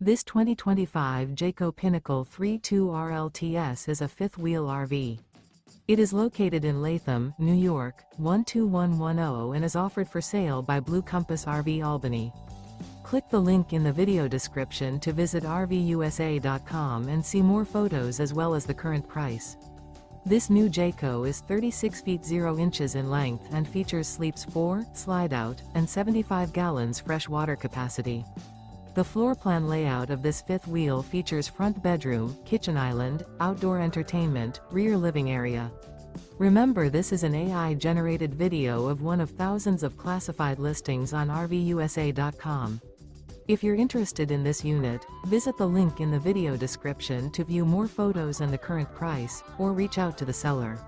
This 2025 Jayco Pinnacle 32RLTS is a fifth-wheel RV. It is located in Latham, New York, 12110 and is offered for sale by Blue Compass RV Albany. Click the link in the video description to visit RVUSA.com and see more photos as well as the current price. This new Jayco is 36 feet 0 inches in length and features sleeps 4, slide-out, and 75 gallons fresh water capacity. The floor plan layout of this fifth wheel features front bedroom, kitchen island, outdoor entertainment, rear living area. Remember, this is an AI-generated video of one of thousands of classified listings on RVUSA.com. If you're interested in this unit, visit the link in the video description to view more photos and the current price, or reach out to the seller.